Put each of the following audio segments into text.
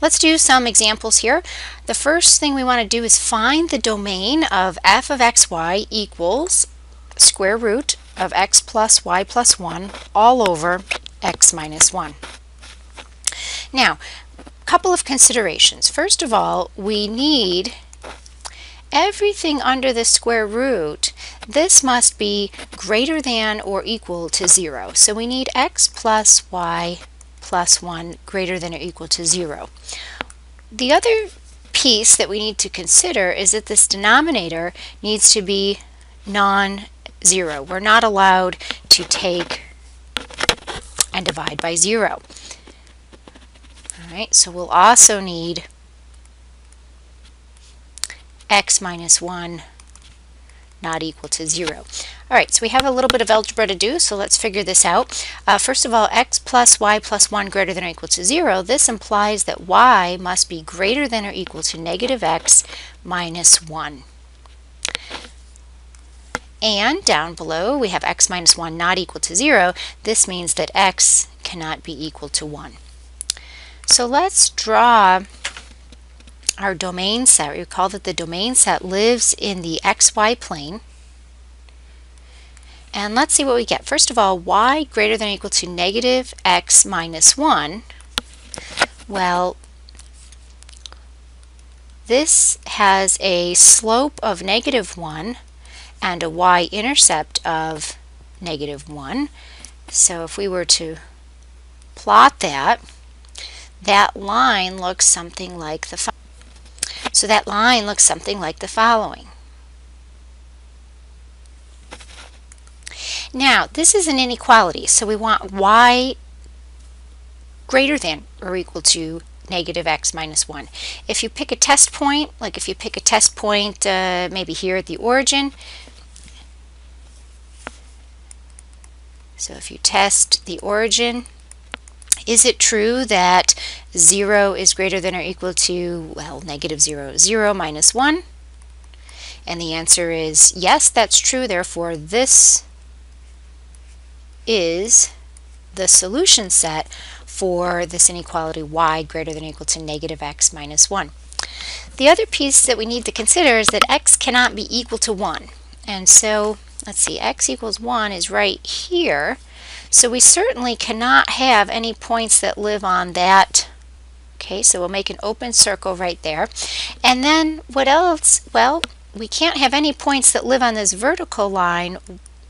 Let's do some examples here. The first thing we want to do is find the domain of f of xy equals square root of x plus y plus 1 all over x minus 1. Now, a couple of considerations. First of all, we need everything under the square root. This must be greater than or equal to 0. So we need x plus y plus 1 greater than or equal to 0. The other piece that we need to consider is that this denominator needs to be non-zero. We're not allowed to take and divide by 0. All right, so we'll also need x minus 1 not equal to 0. All right, so we have a little bit of algebra to do, so let's figure this out. First of all, x plus y plus 1 greater than or equal to 0. This implies that y must be greater than or equal to negative x minus 1. And down below, we have x minus 1 not equal to 0. This means that x cannot be equal to 1. So let's draw our domain set. Recall that the domain set lives in the xy plane. And let's see what we get. First of all, y greater than or equal to negative x minus 1. Well, this has a slope of negative 1 and a y-intercept of negative 1. So if we were to plot that, that line looks something like the following. So that line looks something like the following. Now, this is an inequality, so we want y greater than or equal to negative x minus 1. If you pick a test point, like if you pick a test point maybe here at the origin, so if you test the origin, is it true that 0 is greater than or equal to, well, negative 0, 0 minus 1? And the answer is yes, that's true. Therefore, this is the solution set for this inequality y greater than or equal to negative x minus 1. The other piece that we need to consider is that x cannot be equal to 1. And so, let's see, x equals 1 is right here. So we certainly cannot have any points that live on that. Okay, so we'll make an open circle right there. And then what else? Well, we can't have any points that live on this vertical line,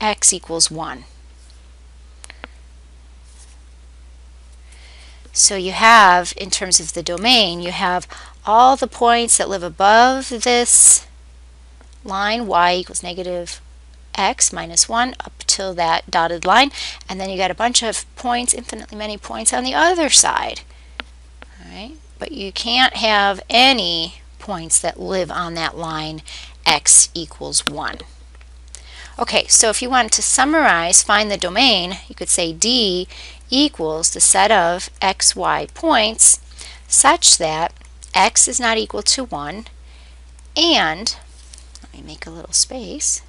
x equals 1. So you have, in terms of the domain, you have all the points that live above this line, y equals negative x minus 1 up till that dotted line, and then you got a bunch of points, infinitely many points on the other side. All right, but you can't have any points that live on that line x equals 1. Okay, so if you wanted to summarize, find the domain, you could say D equals the set of xy points such that x is not equal to 1 and, let me make a little space,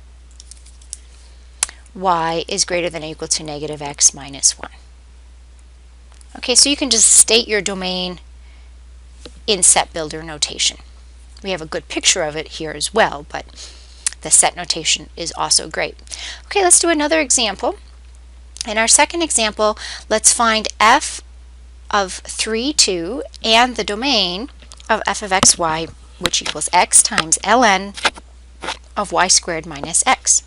y is greater than or equal to negative x minus 1. Okay, so you can just state your domain in set builder notation. We have a good picture of it here as well, but the set notation is also great. Okay, let's do another example. In our second example, let's find f of 3, 2 and the domain of f of xy, which equals x times ln of y squared minus x.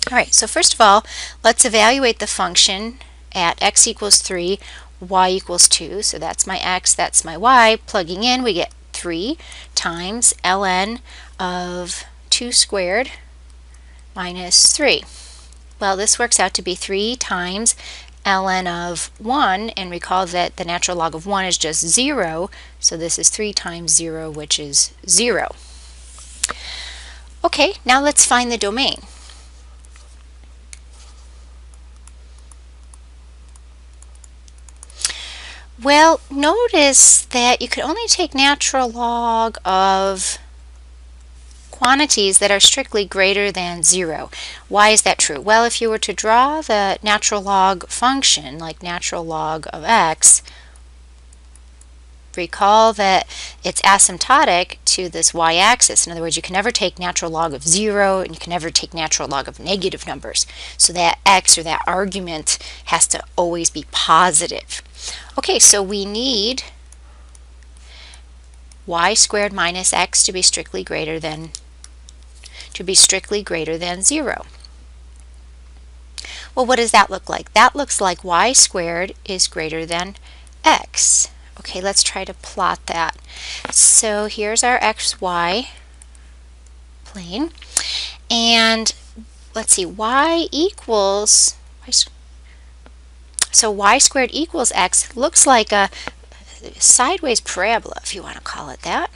All right, so first of all, let's evaluate the function at x equals 3, y equals 2. So that's my x, that's my y. Plugging in, we get 3 times ln of 2 squared minus 3. Well, this works out to be 3 times ln of 1, and recall that the natural log of 1 is just 0, so this is 3 times 0, which is 0. Okay, now let's find the domain. Well, notice that you could only take natural log of quantities that are strictly greater than 0. Why is that true? Well, if you were to draw the natural log function, like natural log of x, Recall that it's asymptotic to this y-axis. In other words, you can never take natural log of 0, and you can never take natural log of negative numbers. So that x, or that argument, has to always be positive. Okay, so we need y squared minus x to be strictly greater than 0. Well, what does that look like? That looks like y squared is greater than x. Okay, let's try to plot that. So here's our xy plane, and let's see, so y squared equals x looks like a sideways parabola, if you want to call it that.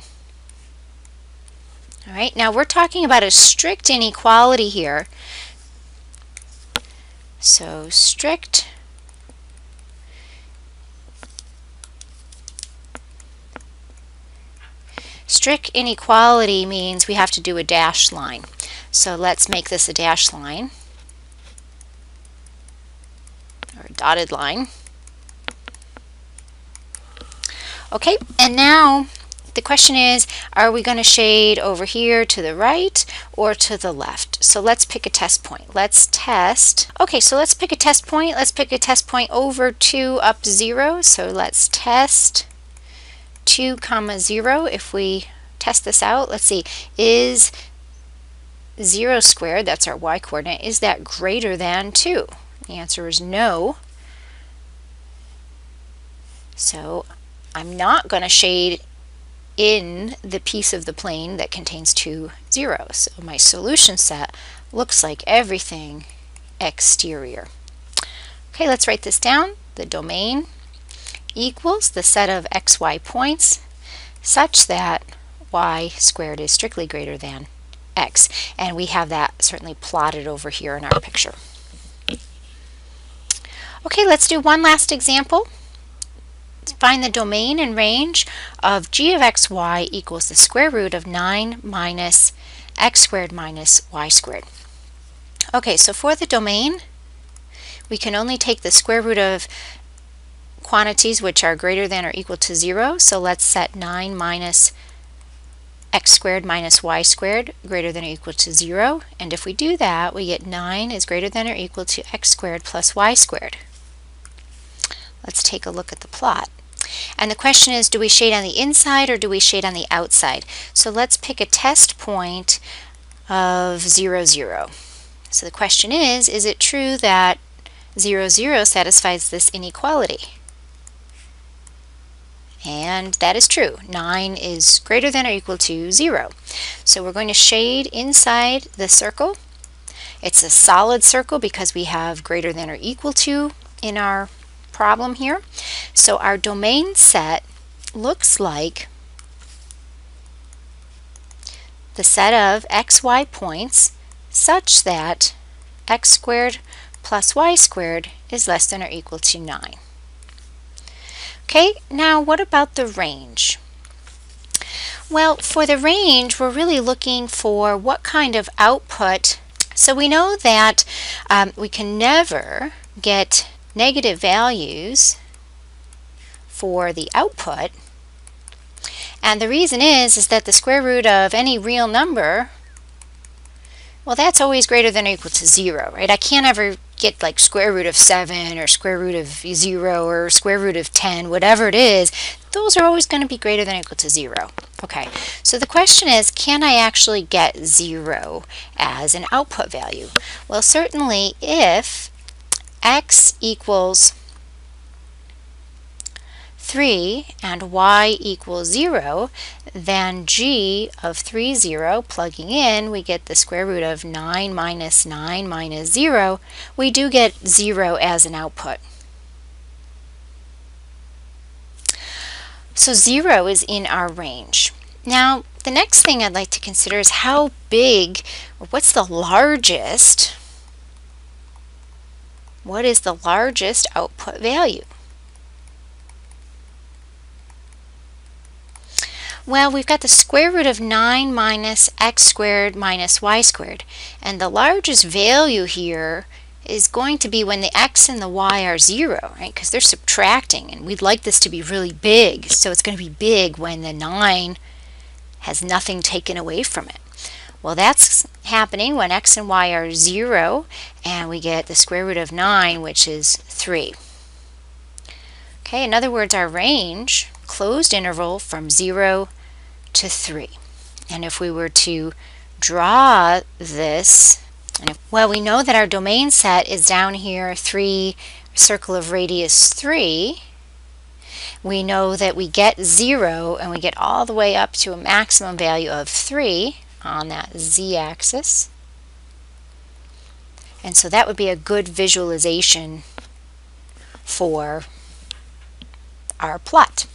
All right, now we're talking about a strict inequality here. So strict inequality means we have to do a dashed line. So let's make this a dashed line, or a dotted line. Okay, and now the question is, are we going to shade over here to the right or to the left? So let's pick a test point. Let's test. Okay, so let's pick a test point. Let's pick a test point over 2 up 0. So let's test 2 comma 0. If we test this out, let's see, is 0 squared, that's our y coordinate, is that greater than 2? The answer is no. So I'm not going to shade in the piece of the plane that contains 2 zeros. So my solution set looks like everything exterior. Okay, let's write this down. The domain equals the set of xy points such that y squared is strictly greater than x. And we have that certainly plotted over here in our picture. Okay, let's do one last example. Find the domain and range of g of xy equals the square root of 9 minus x squared minus y squared. Okay, so for the domain, we can only take the square root of quantities which are greater than or equal to 0. So let's set 9 minus x squared minus y squared greater than or equal to 0. And if we do that, we get 9 is greater than or equal to x squared plus y squared. Let's take a look at the plot. And the question is, do we shade on the inside or do we shade on the outside? So let's pick a test point of 0, 0. So the question is it true that 0, 0 satisfies this inequality? And that is true. 9 is greater than or equal to 0. So we're going to shade inside the circle. It's a solid circle because we have greater than or equal to in our problem here. So our domain set looks like the set of xy points such that x squared plus y squared is less than or equal to 9. Okay, now what about the range? Well, for the range, we're really looking for what kind of output. So we know that we can never get negative values for the output, and the reason is that the square root of any real number, well, that's always greater than or equal to 0, right? I can't ever get like square root of 7 or square root of 0 or square root of 10, whatever it is. Those are always going to be greater than or equal to 0. Okay, so the question is, can I actually get 0 as an output value? Well, certainly if x equals 3 and y equals 0, then g of 3, 0, plugging in, we get the square root of 9 minus 9 minus 0. We do get 0 as an output. So 0 is in our range. Now, the next thing I'd like to consider is how big, or what's the largest, what is the largest output value? Well, we've got the square root of 9 minus x squared minus y squared. And the largest value here is going to be when the x and the y are 0, right? Because they're subtracting, and we'd like this to be really big, so it's going to be big when the 9 has nothing taken away from it. Well, that's happening when x and y are 0, and we get the square root of 9, which is 3. Okay, in other words, our range, closed interval from 0 to 3. And if we were to draw this, well, we know that our domain set is down here, 3, circle of radius 3. We know that we get 0, and we get all the way up to a maximum value of 3 on that z-axis. And so that would be a good visualization for our plot.